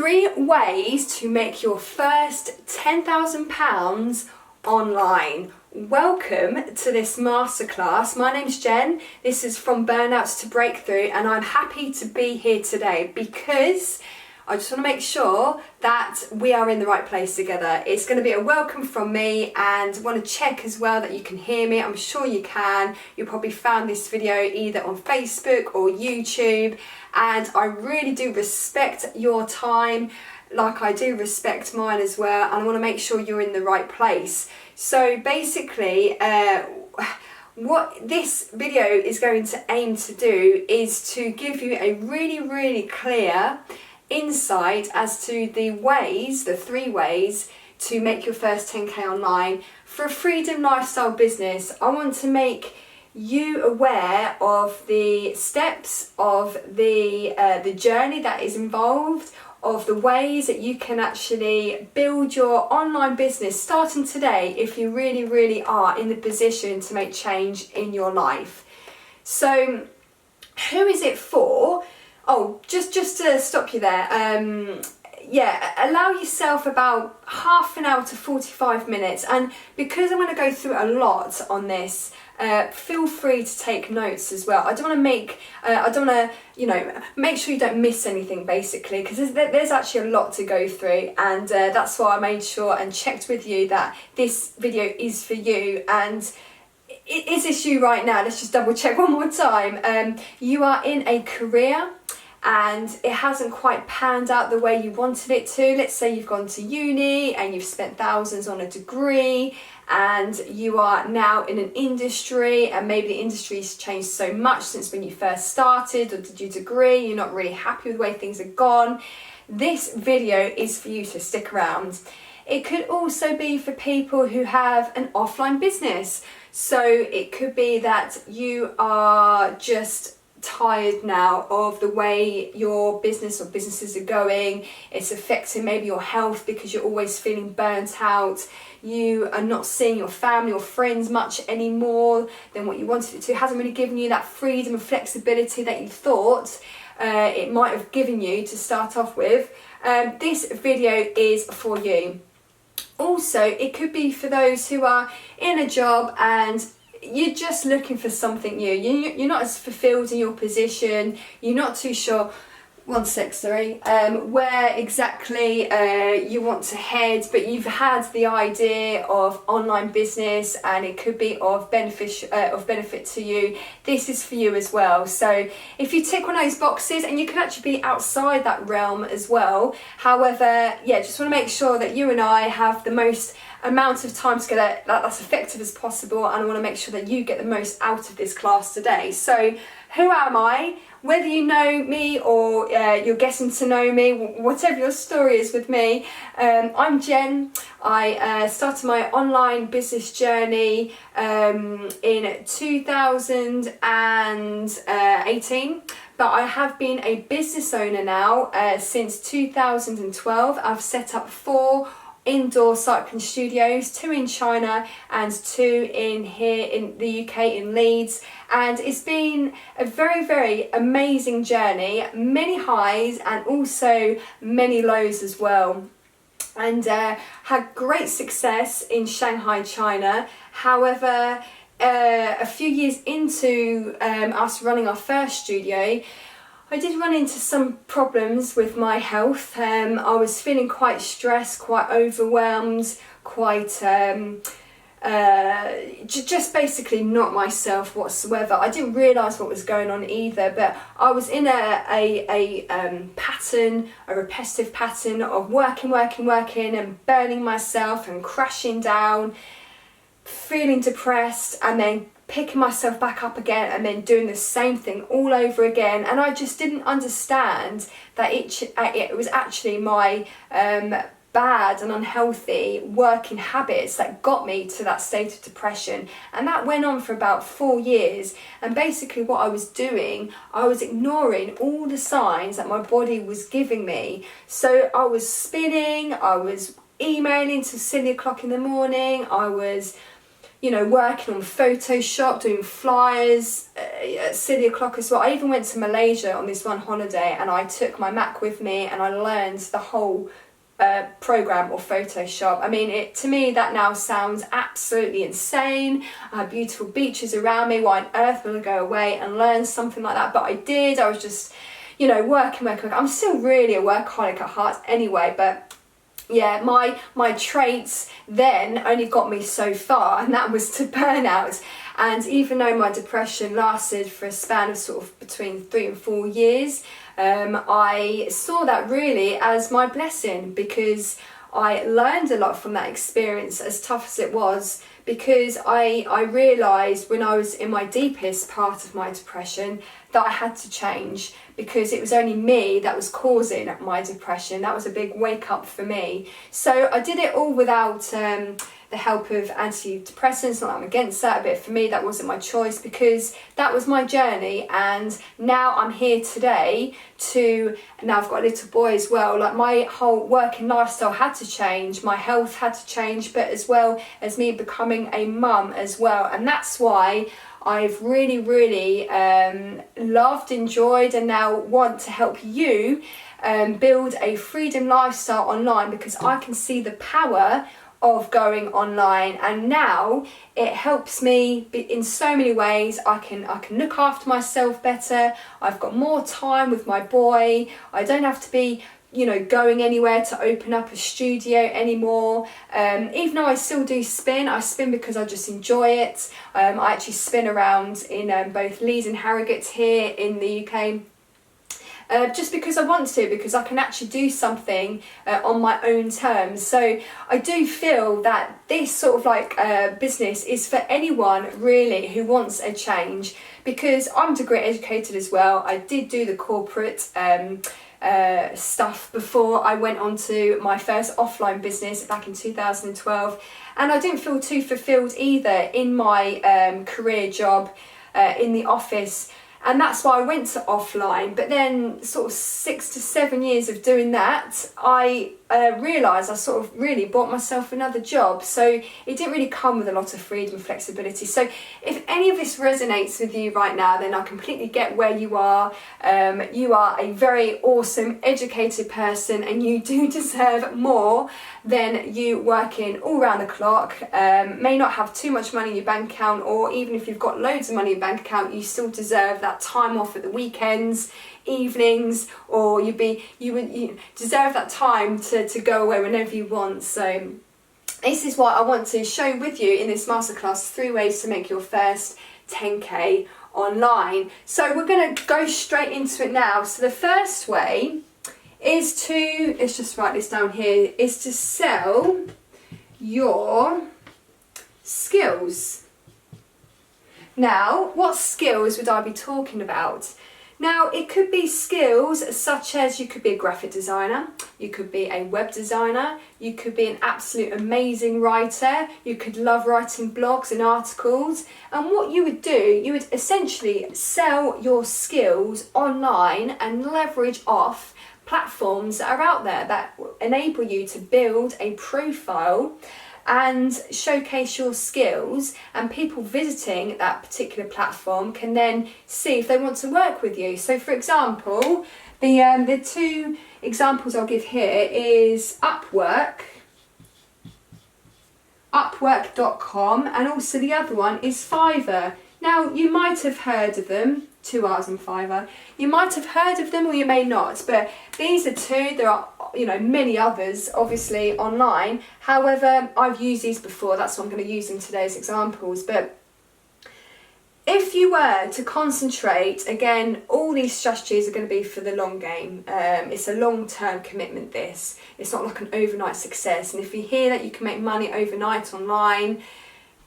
3 ways to make your first £10,000 online. Welcome to this masterclass. My name's Jen. This is From Burnout to Breakthrough, and I'm happy to be here today because I just want to make sure that we are in the right place together. It's going to be a welcome from me, and I want to check as well that you can hear me. I'm sure you can. You probably found this video either on Facebook or YouTube, and I really do respect your time, like I do respect mine as well, and I want to make sure you're in the right place. So basically, what this video is going to aim to do is to give you a really clear insight as to the 3 ways to make your first 10k online for a freedom lifestyle business. I want to make you aware of the steps of the journey that is involved, of the ways that you can actually build your online business starting today if you really are in the position to make change in your life. So who is it for? Oh, just to stop you there, allow yourself about half an hour to 45 minutes, and because I'm going to go through a lot on this, feel free to take notes as well. I don't want to make sure you don't miss anything basically, because there's actually a lot to go through, and that's why I made sure and checked with you that this video is for you. And is this you right now? Let's just double check one more time. You are in a career and it hasn't quite panned out the way you wanted it to. Let's say you've gone to uni and you've spent thousands on a degree, and you are now in an industry, and maybe the industry's changed so much since when you first started or did your degree, you're not really happy with the way things have gone. This video is for you to stick around. It could also be for people who have an offline business. So it could be that you are just tired now of the way your business or businesses are going. It's affecting maybe your health because you're always feeling burnt out. You are not seeing your family or friends much anymore than what you wanted it to. It hasn't really given you that freedom and flexibility that you thought it might have given you to start off with. This video is for you. Also, it could be for those who are in a job and you're just looking for something new. You're not as fulfilled in your position. You're not too sure, where exactly you want to head, but you've had the idea of online business and it could be of benefit to you. This is for you as well. So if you tick one of those boxes, and you can actually be outside that realm as well. However, just want to make sure that you and I have the most amount of time together that's effective as possible, and I want to make sure that you get the most out of this class today. So who am I? Whether you know me or you're getting to know me, whatever your story is with me, I'm Jen. I started my online business journey in 2018, but I have been a business owner now since 2012. I've set up 4 indoor cycling studios, 2 in China and 2 in here in the UK in Leeds, and it's been a very amazing journey, many highs and also many lows as well, and had great success in Shanghai, China. However, a few years into us running our first studio, I did run into some problems with my health. I was feeling quite stressed, quite overwhelmed, quite just basically not myself whatsoever. I didn't realise what was going on either, but I was in a pattern, a repetitive pattern of working and burning myself and crashing down, feeling depressed, and then picking myself back up again and then doing the same thing all over again. And I just didn't understand that it was actually my bad and unhealthy working habits that got me to that state of depression. And that went on for about 4 years. And basically what I was doing, I was ignoring all the signs that my body was giving me. So I was spinning, I was emailing till silly o'clock in the morning, I was working on Photoshop, doing flyers at silly o'clock as well. I even went to Malaysia on this one holiday, and I took my Mac with me, and I learned the whole program of Photoshop. I mean, to me that now sounds absolutely insane. I had beautiful beaches around me. Why on earth would I go away and learn something like that? But I did. I was just, working. I'm still really a workaholic at heart anyway, but yeah, my traits then only got me so far, and that was to burnout. And even though my depression lasted for a span of sort of between 3 and 4 years, I saw that really as my blessing, because I learned a lot from that experience, as tough as it was, because I realised when I was in my deepest part of my depression that I had to change, because it was only me that was causing my depression. That was a big wake up for me. So I did it all without the help of antidepressants. Not that I'm against that, but for me that wasn't my choice, because that was my journey. And now I'm here today now I've got a little boy as well. Like, my whole working lifestyle had to change, my health had to change, but as well as me becoming a mum as well. And that's why I've really, really loved, enjoyed, and now want to help you build a freedom lifestyle online, because I can see the power of going online, and now it helps me in so many ways. I can look after myself better. I've got more time with my boy. I don't have to be going anywhere to open up a studio anymore. Even though I still do spin, I spin because I just enjoy it. I actually spin around in both Leeds and Harrogate here in the UK. Just because I want to, because I can actually do something on my own terms. So I do feel that this sort of like business is for anyone really who wants a change, because I'm degree educated as well. I did do the corporate stuff before I went on to my first offline business back in 2012, and I didn't feel too fulfilled either in my career job in the office. And that's why I went to offline. But then sort of 6 to 7 years of doing that, I realised I sort of really bought myself another job. So it didn't really come with a lot of freedom and flexibility. So if any of this resonates with you right now, then I completely get where you are. You are a very awesome, educated person, and you do deserve more than you working all around the clock. May not have too much money in your bank account, or even if you've got loads of money in your bank account, you still deserve that time off at the weekends, evenings, or you deserve that time to go away whenever you want. So this is what I want to show with you in this masterclass: 3 ways to make your first 10k online. So we're going to go straight into it now. So the first way is to, let's just write this down here, is to sell your skills. Now, what skills would I be talking about? Now, it could be skills such as you could be a graphic designer, you could be a web designer, you could be an absolute amazing writer, you could love writing blogs and articles. And what you would do, you would essentially sell your skills online and leverage off platforms that are out there that enable you to build a profile and showcase your skills, and people visiting that particular platform can then see if they want to work with you. So for example, the 2 examples I'll give here is Upwork.com, and also the other one is Fiverr. Now, you might have heard of them, 2 R's in Fiverr. You might have heard of them, or you may not, but these are 2. There are many others obviously online. However, I've used these before, that's what I'm going to use in today's examples. But if you were to concentrate, again, all these strategies are going to be for the long game. It's a long-term commitment, this. It's not like an overnight success. And if you hear that you can make money overnight online,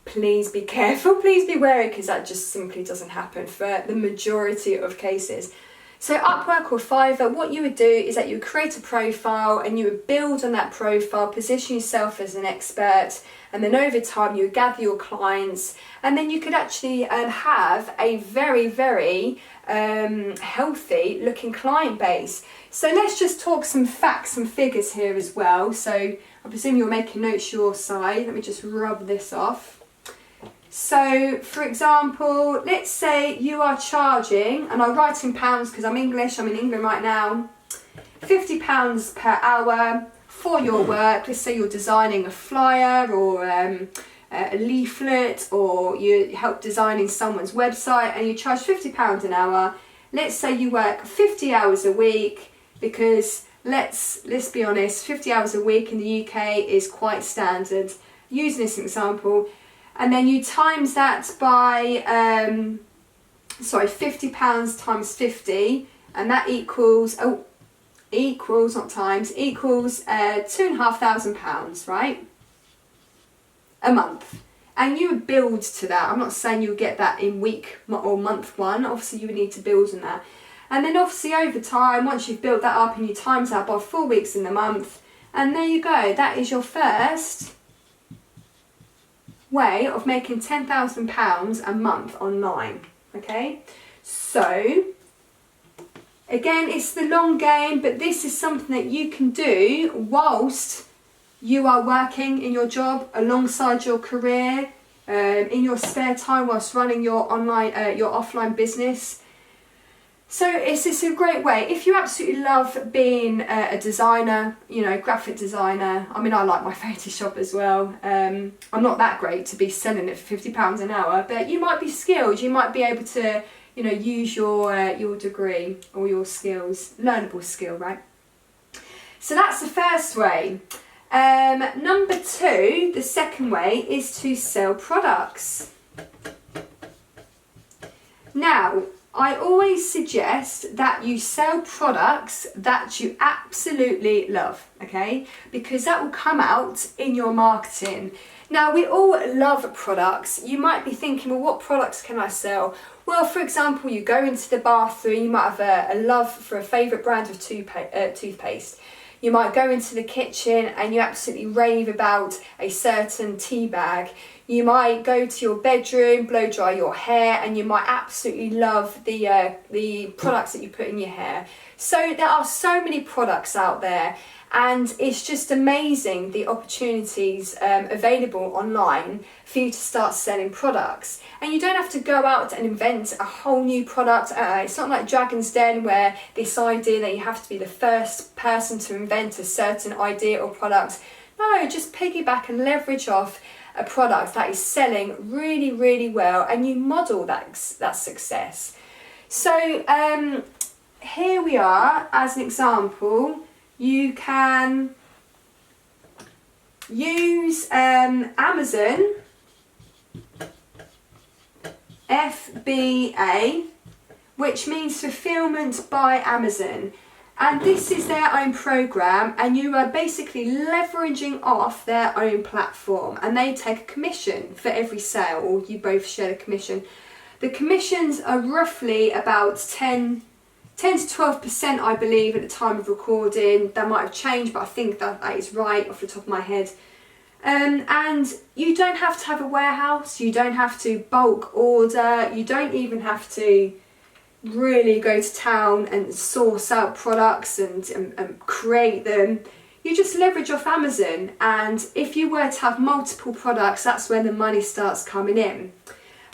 please be careful, please be wary, because that just simply doesn't happen for the majority of cases. So Upwork or Fiverr, what you would do is that you would create a profile, and you would build on that profile, position yourself as an expert, and then over time you would gather your clients, and then you could actually have a very, very healthy looking client base. So let's just talk some facts and figures here as well. So I presume you're making notes your side. Let me just rub this off. So for example, let's say you are charging, and I'll write in pounds because I'm English, I'm in England right now, £50 per hour for your work. Let's say you're designing a flyer or a leaflet, or you help designing someone's website and you charge £50 an hour. Let's say you work 50 hours a week, because let's be honest, 50 hours a week in the UK is quite standard. Using this example, and then you times that by £50 times 50, and that equals £2,500, right? A month. And you would build to that. I'm not saying you would get that in week or month one. Obviously you would need to build on that. And then obviously over time, once you've built that up and you times that by 4 weeks in the month, and there you go. That is your first way of making £10,000 a month online. Okay, so again, it's the long game, but this is something that you can do whilst you are working in your job, alongside your career, in your spare time whilst running your offline business. So it's a great way. If you absolutely love being a designer, graphic designer. I mean, I like my Photoshop as well. I'm not that great to be selling it for £50 an hour, but you might be skilled. You might be able to, use your degree or your skills, learnable skill, right? So that's the first way. Number two, the second way, is to sell products. Now, I always suggest that you sell products that you absolutely love, okay? Because that will come out in your marketing. Now, we all love products. You might be thinking, well, what products can I sell? Well, for example, you go into the bathroom, you might have a love for a favourite brand of toothpaste. You might go into the kitchen and you absolutely rave about a certain tea bag. You might go to your bedroom, blow dry your hair, and you might absolutely love the products that you put in your hair. So there are so many products out there, and it's just amazing the opportunities available online for you to start selling products. And you don't have to go out and invent a whole new product. It's not like Dragon's Den, where this idea that you have to be the first person to invent a certain idea or product. No, just piggyback and leverage off a product that is selling really, really well, and you model that success. So here we are as an example. You can use Amazon FBA, which means fulfillment by Amazon. And this is their own program, and you are basically leveraging off their own platform, and they take a commission for every sale, or you both share a commission. The commissions are roughly about 10 to 12%, I believe, at the time of recording. That might have changed, but I think that is right off the top of my head. And you don't have to have a warehouse, you don't have to bulk order, you don't even have to really go to town and source out products and create them. You just leverage off Amazon, and if you were to have multiple products, that's when the money starts coming in.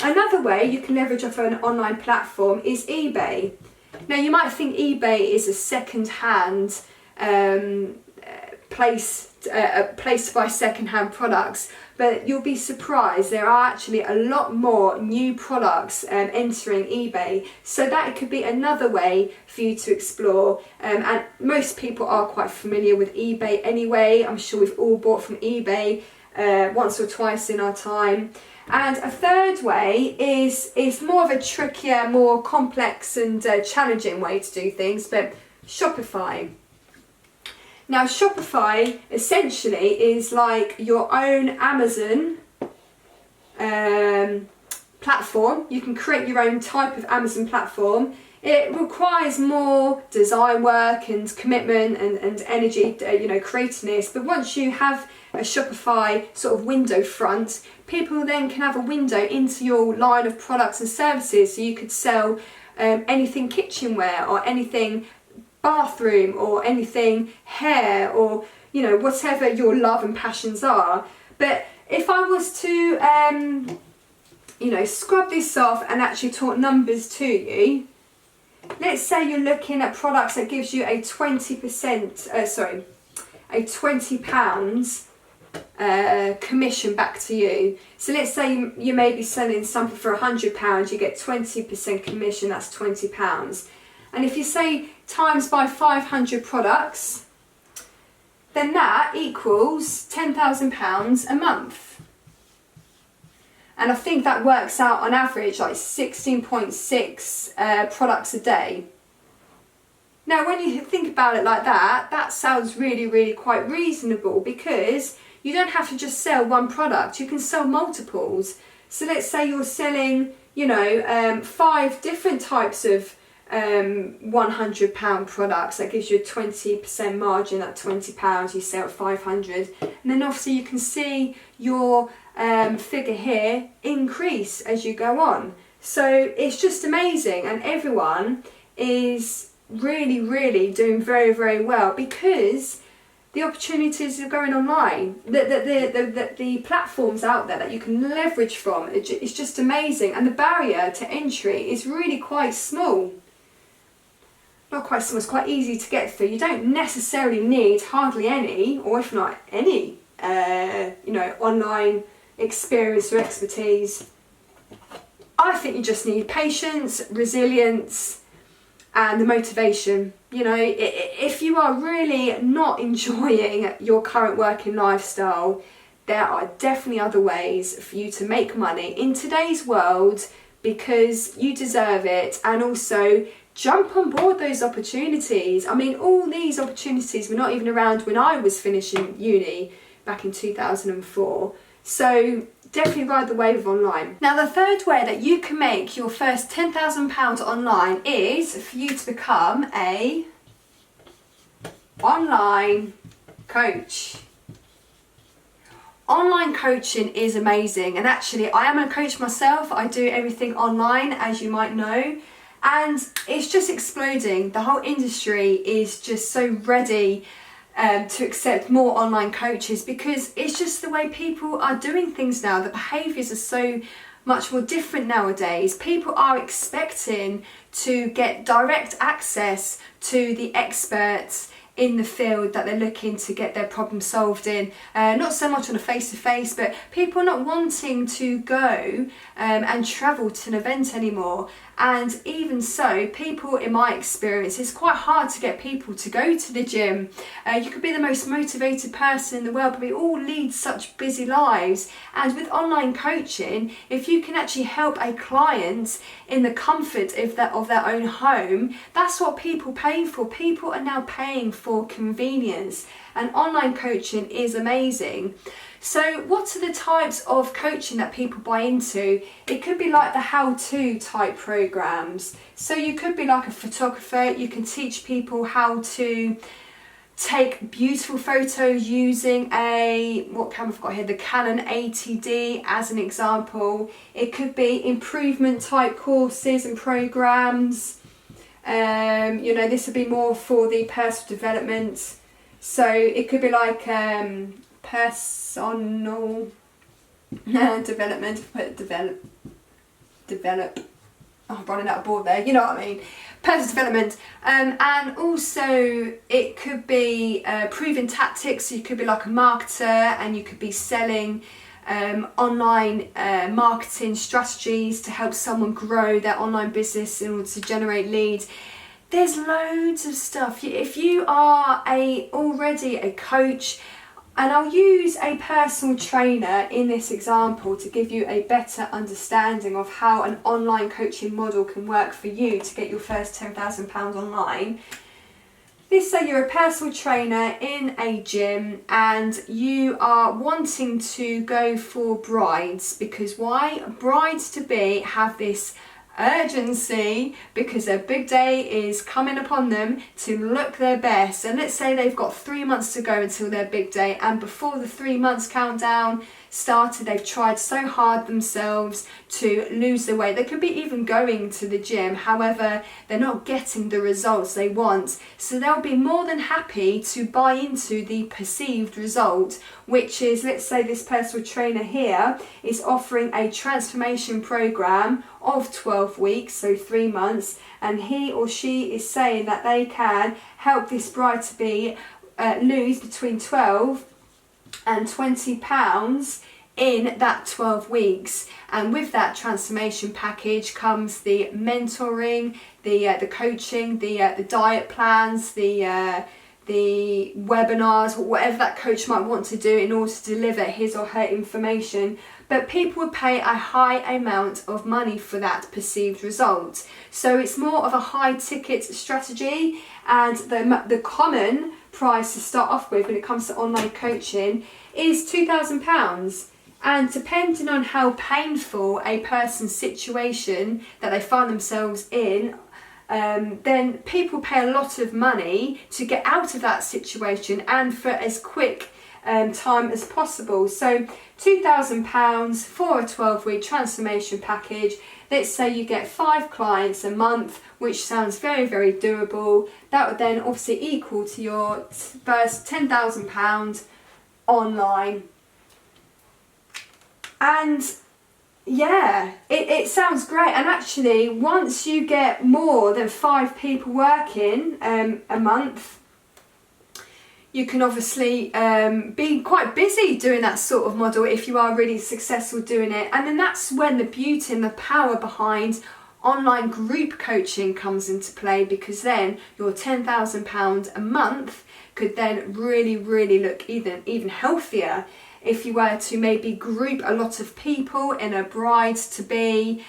Another way you can leverage off an online platform is eBay. Now, you might think eBay is a second-hand place to buy second-hand products, but you'll be surprised, there are actually a lot more new products entering eBay, so that it could be another way for you to explore. And most people are quite familiar with eBay anyway. I'm sure we've all bought from eBay once or twice in our time. And a third way is more of a trickier, more complex and challenging way to do things, but Shopify. Now, Shopify essentially is like your own Amazon platform. You can create your own type of Amazon platform. It requires more design work and commitment and energy, creating this. But once you have a Shopify sort of window front, people then can have a window into your line of products and services. So you could sell anything kitchenware, or anything bathroom, or anything hair, or whatever your love and passions are. But if I was to scrub this off and actually talk numbers to you, let's say you're looking at products that gives you a £20 commission back to you. So let's say you may be selling something for £100, you get 20% commission, that's £20. And if you say times by 500 products, then that equals £10,000 a month. And I think that works out on average like 16.6 products a day. Now when you think about it like that, that sounds really, really quite reasonable, because you don't have to just sell one product, you can sell multiples. So let's say you're selling, 5 different types of £100 products. That gives you a 20% margin at £20, you sell at 500. And then obviously you can see your figure here increase as you go on. So it's just amazing, and everyone is really, really doing very, very well, because the opportunities are going online, the platforms out there that you can leverage from, it's just amazing, and the barrier to entry is really quite small. Not quite small, it's quite easy to get through. You don't necessarily need hardly any, or if not any, online experience or expertise. I think you just need patience, resilience, and the motivation. If you are really not enjoying your current working lifestyle, there are definitely other ways for you to make money in today's world, because you deserve it. And also jump on board those opportunities. I mean, all these opportunities were not even around when I was finishing uni back in 2004. So definitely ride the wave of online. Now the third way that you can make your first £10,000 online is for you to become a online coach. Online coaching is amazing, and actually I am a coach myself. I do everything online, as you might know, and it's just exploding. The whole industry is just so ready to accept more online coaches, because it's just the way people are doing things now. The behaviours are so much more different nowadays. People are expecting to get direct access to the experts in the field that they're looking to get their problem solved in. Not so much on a face-to-face, but people are not wanting to go and travel to an event anymore. And even so, people, in my experience, it's quite hard to get people to go to the gym. You could be the most motivated person in the world, but we all lead such busy lives. And with online coaching, if you can actually help a client in the comfort of their own home, that's what people pay for. People are now paying for convenience, and online coaching is amazing. So what are the types of coaching that people buy into? It could be like the how-to type programs. So you could be like a photographer. You can teach people how to take beautiful photos using what camera I've got here, the Canon 80D as an example. It could be improvement type courses and programs. This would be more for the personal development. So it could be like personal development, develop. Oh, I'm running out of board there, you know what I mean. Personal development, and also it could be proven tactics. So you could be like a marketer, and you could be selling online marketing strategies to help someone grow their online business in order to generate leads. There's loads of stuff. If you are already a coach, and I'll use a personal trainer in this example to give you a better understanding of how an online coaching model can work for you to get your first £10,000 online. Let's say you're a personal trainer in a gym and you are wanting to go for brides, because why? Brides to be have this urgency because their big day is coming upon them to look their best. And let's say they've got 3 months to go until their big day, and before the 3 months countdown, started, they've tried so hard themselves to lose their weight. They could be even going to the gym, however, they're not getting the results they want. So they'll be more than happy to buy into the perceived result, which is, let's say this personal trainer here is offering a transformation program of 12 weeks, so 3 months, and he or she is saying that they can help this bride-to-be lose between 12 and 20 pounds in that 12 weeks. And with that transformation package comes the mentoring, the coaching, the diet plans, the webinars, whatever that coach might want to do in order to deliver his or her information. But people would pay a high amount of money for that perceived result. So it's more of a high ticket strategy, and the common price to start off with when it comes to online coaching is £2,000. And depending on how painful a person's situation that they find themselves in, then people pay a lot of money to get out of that situation and for as quick time as possible. So £2,000 for a 12-week transformation package. Let's say you get 5 clients a month, which sounds very, very doable. That would then obviously equal to your first £10,000 online. And yeah, it sounds great. And actually, once you get more than 5 people working a month, you can obviously be quite busy doing that sort of model if you are really successful doing it. And then that's when the beauty and the power behind online group coaching comes into play, because then your £10,000 a month could then really, really look even healthier if you were to maybe group a lot of people in a bride-to-be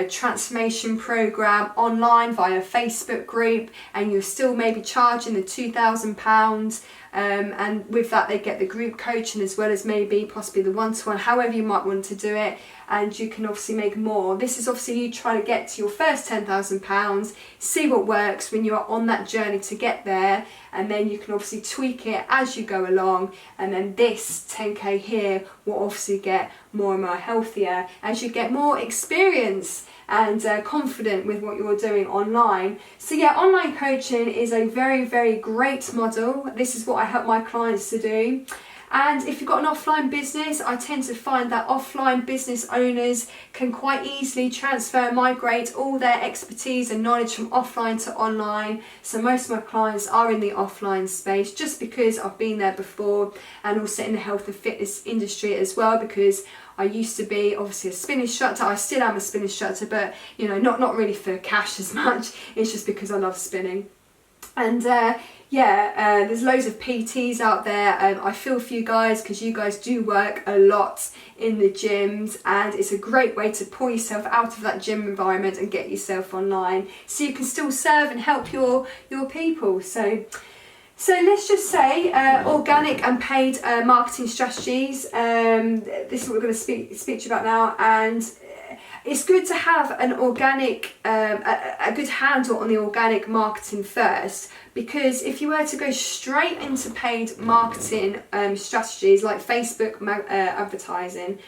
transformation program online via Facebook group, and you're still maybe charging the £2,000, and with that they get the group coaching as well as maybe possibly the one-to-one, however you might want to do it, and you can obviously make more. This is obviously you trying to get to your first £10,000, see what works when you are on that journey to get there, and then you can obviously tweak it as you go along, and then this 10k here will obviously get more and more healthier as you get more experience and confident with what you're doing online. So yeah, online coaching is a very, very great model. This is what I help my clients to do. And if you've got an offline business, I tend to find that offline business owners can quite easily transfer, migrate all their expertise and knowledge from offline to online. So most of my clients are in the offline space just because I've been there before, and also in the health and fitness industry as well, because I used to be obviously a spin instructor. I still am a spin instructor, but you know, not really for cash as much. It's just because I love spinning. And there's loads of PTs out there. I feel for you guys because you guys do work a lot in the gyms, and it's a great way to pull yourself out of that gym environment and get yourself online so you can still serve and help your people. So let's just say organic and paid marketing strategies. This is what we're going to speak to you about now, and it's good to have an organic, a good handle on the organic marketing first, because if you were to go straight into paid marketing strategies like Facebook advertising,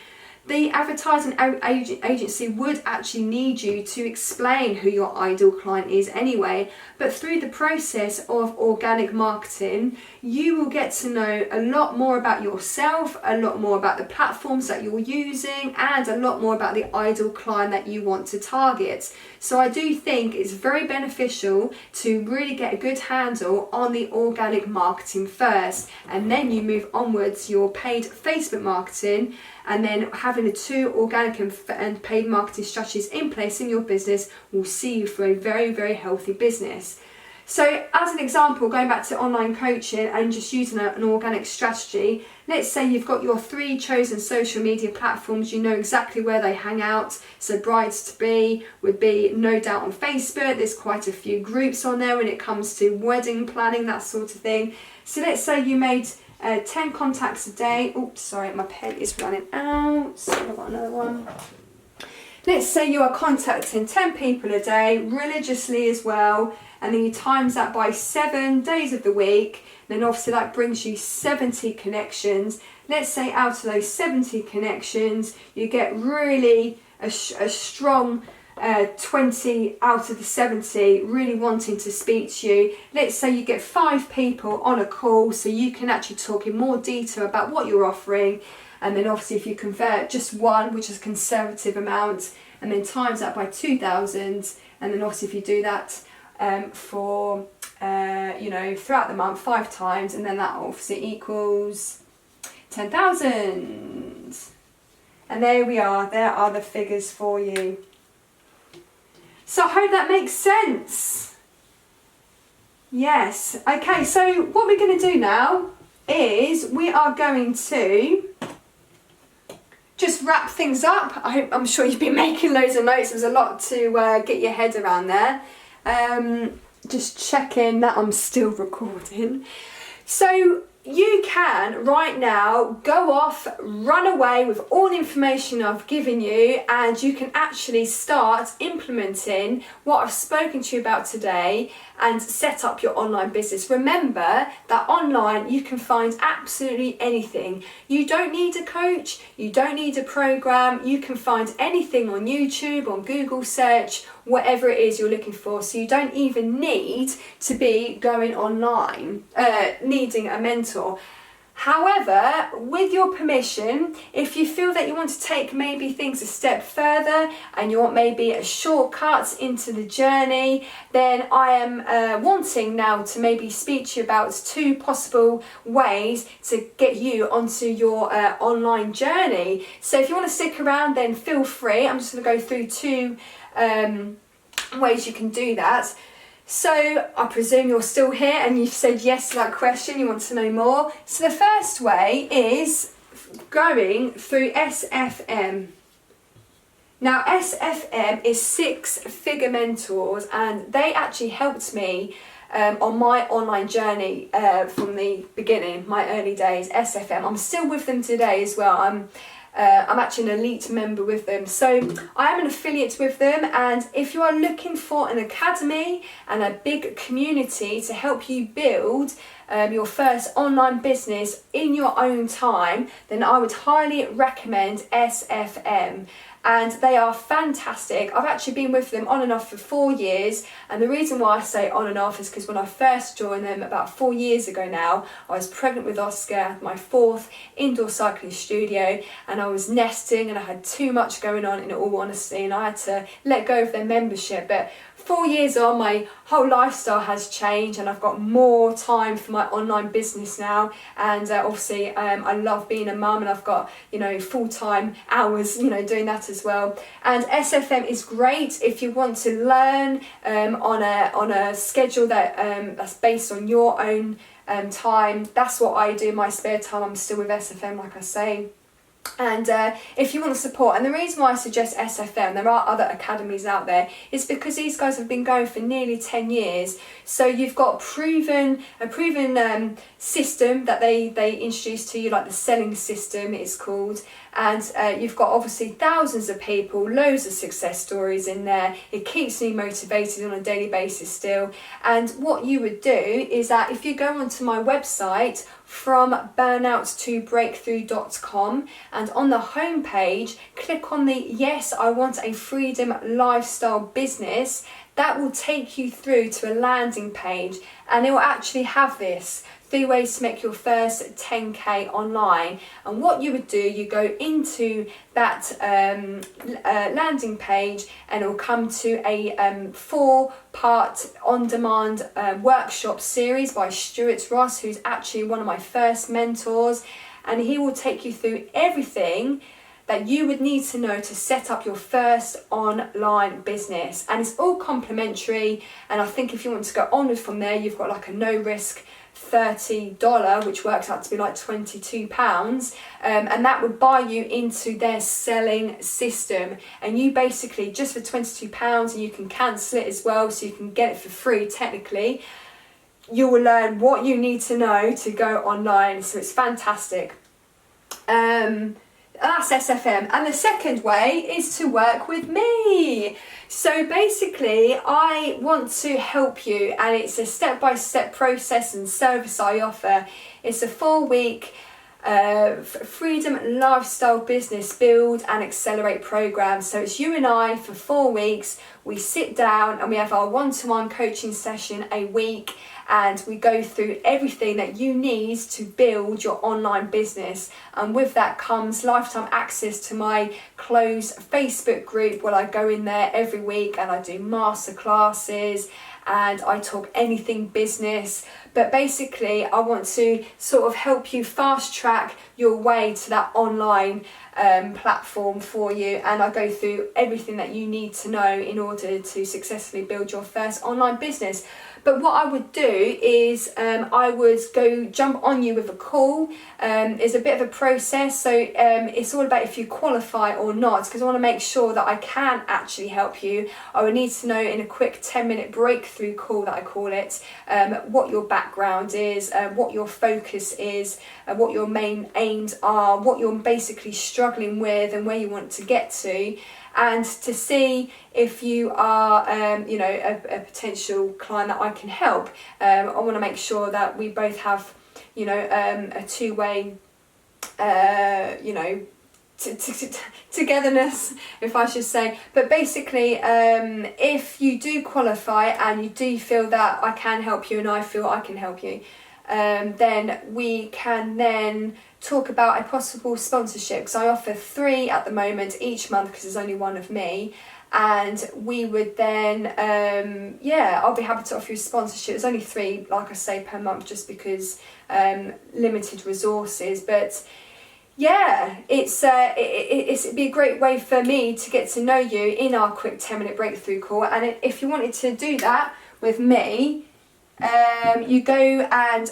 the advertising agency would actually need you to explain who your ideal client is anyway. But through the process of organic marketing, you will get to know a lot more about yourself, a lot more about the platforms that you're using, and a lot more about the ideal client that you want to target. So I do think it's very beneficial to really get a good handle on the organic marketing first, and then you move onwards your paid Facebook marketing, and then having the 2 organic and paid marketing strategies in place in your business will see you through a very, very healthy business. So as an example, going back to online coaching and just using an organic strategy, let's say you've got your 3 chosen social media platforms, you know exactly where they hang out. So brides-to-be would be no doubt on Facebook. There's quite a few groups on there when it comes to wedding planning, that sort of thing. So let's say you made 10 contacts a day. Oops, sorry, my pen is running out. So I've got another one. Let's say you are contacting 10 people a day, religiously as well, and then you times that by 7 days of the week, then obviously that brings you 70 connections. Let's say out of those 70 connections, you get really a strong 20 out of the 70 really wanting to speak to you. Let's say you get 5 people on a call, so you can actually talk in more detail about what you're offering. And then obviously if you convert just one, which is a conservative amount, and then times that by 2,000, and then obviously if you do that for throughout the month 5 times, and then that obviously equals 10,000. And there we are, there are the figures for you. So I hope that makes sense. Yes. Okay, so what we're going to do now is we are going to just wrap things up. I'm sure you've been making loads of notes. There's a lot to get your head around there. Just checking that I'm still recording. So you can right now go off, run away with all the information I've given you, and you can actually start implementing what I've spoken to you about today and set up your online business. Remember that online you can find absolutely anything. You don't need a coach, you don't need a program, you can find anything on YouTube, on Google search, whatever it is you're looking for. So you don't even need to be going online, needing a mentor. However, with your permission, if you feel that you want to take maybe things a step further and you want maybe a shortcut into the journey, then I am wanting now to maybe speak to you about 2 possible ways to get you onto your online journey. So if you want to stick around, then feel free. I'm just going to go through 2 ways you can do that. So I presume you're still here and you've said yes to that question, you want to know more. So the first way is going through SFM. Now SFM is 6-figure mentors, and they actually helped me on my online journey from the beginning, my early days. SFM, I'm still with them today as well. I'm actually an elite member with them. So I am an affiliate with them, and if you are looking for an academy and a big community to help you build your first online business in your own time, then I would highly recommend SFM. And they are fantastic. I've actually been with them on and off for 4 years, and the reason why I say on and off is because when I first joined them about 4 years ago now, I was pregnant with Oscar, my 4th indoor cycling studio, and I was nesting and I had too much going on, in all honesty, and I had to let go of their membership. But 4 years on, my whole lifestyle has changed and I've got more time for my online business now, and obviously I love being a mum, and I've got full-time hours doing that as well. And SFM is great if you want to learn on a schedule that's based on your own time. That's what I do in my spare time. I'm still with SFM, like I say. And if you want support, and the reason why I suggest SFM, there are other academies out there, is because these guys have been going for nearly 10 years. So you've got a proven system that they introduce to you, like the selling system it's called. And you've got obviously thousands of people, loads of success stories in there. It keeps me motivated on a daily basis still. And what you would do is that if you go onto my website, from burnout2breakthrough.com, and on the home page click on the yes, I want a freedom lifestyle business, that will take you through to a landing page, and it will actually have this 3 ways to make your first 10k online. And what you would do, you go into that landing page, and it will come to a 4-part on-demand workshop series by Stuart Ross, who's actually one of my first mentors, and he will take you through everything that you would need to know to set up your first online business. And it's all complimentary, and I think if you want to go onward from there, you've got like a no risk $30, which works out to be like £22, and that would buy you into their selling system. And you basically, just for £22, and you can cancel it as well, so you can get it for free technically, you will learn what you need to know to go online. So it's fantastic. That's SFM. And the second way is to work with me. So basically, I want to help you, and it's a step-by-step process and service I offer. It's a 4-week freedom lifestyle business build and accelerate program. So it's you and I for 4 weeks. We sit down and we have our one-to-one coaching session a week, and we go through everything that you need to build your online business. And with that comes lifetime access to my closed Facebook group, where I go in there every week and I do master classes and I talk anything business. But basically, I want to sort of help you fast track your way to that online platform for you, and I go through everything that you need to know in order to successfully build your first online business. But what I would do is I would go jump on you with a call. It's a bit of a process, so it's all about if you qualify or not, because I want to make sure that I can actually help you. I would need to know in a quick 10-minute breakthrough call, that I call it, what your background is, what your focus is, what your main aims are, what you're basically struggling with and where you want to get to, and to see if you are a potential client that I can help. I want to make sure that we both have a two-way togetherness, if I should say. But basically, if you do qualify and you do feel that I can help you and I feel I can help you, then we can then talk about a possible sponsorship, because I offer 3 at the moment each month, because there's only one of me. And we would then I'll be happy to offer you a sponsorship. There's only 3, like I say, per month, just because limited resources. But yeah, it'd be a great way for me to get to know you in our quick 10-minute breakthrough call. And if you wanted to do that with me, you go and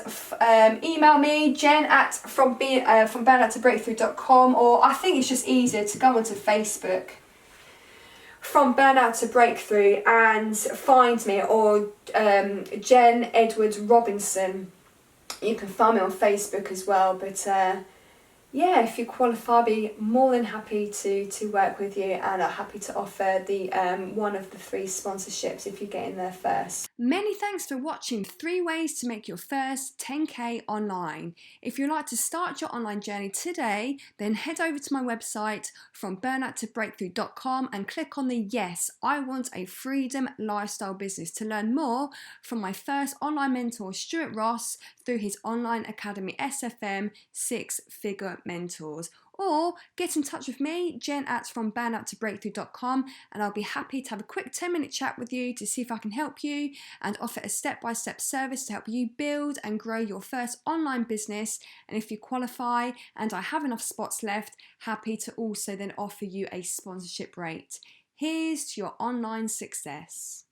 email me, Jen at from burnout to breakthrough.com, or I think it's just easier to go onto Facebook, From Burnout to Breakthrough, and find me, or Jen Edwards Robinson. You can find me on Facebook as well. But if you qualify, I'll be more than happy to work with you, and I'm happy to offer the one of the 3 sponsorships if you get in there first. Many thanks for watching 3 ways to make your first 10k online. If you'd like to start your online journey today, then head over to my website, from burnout to breakthrough.com, and click on the Yes, I Want a Freedom Lifestyle Business to learn more from my first online mentor, Stuart Ross, through his online academy, SFM 6-Figure Mentors. Or get in touch with me, Jen at from burnout to breakthrough.com, and I'll be happy to have a quick 10-minute chat with you to see if I can help you and offer a step-by-step service to help you build and grow your first online business. And if you qualify and I have enough spots left, happy to also then offer you a sponsorship rate. Here's to your online success.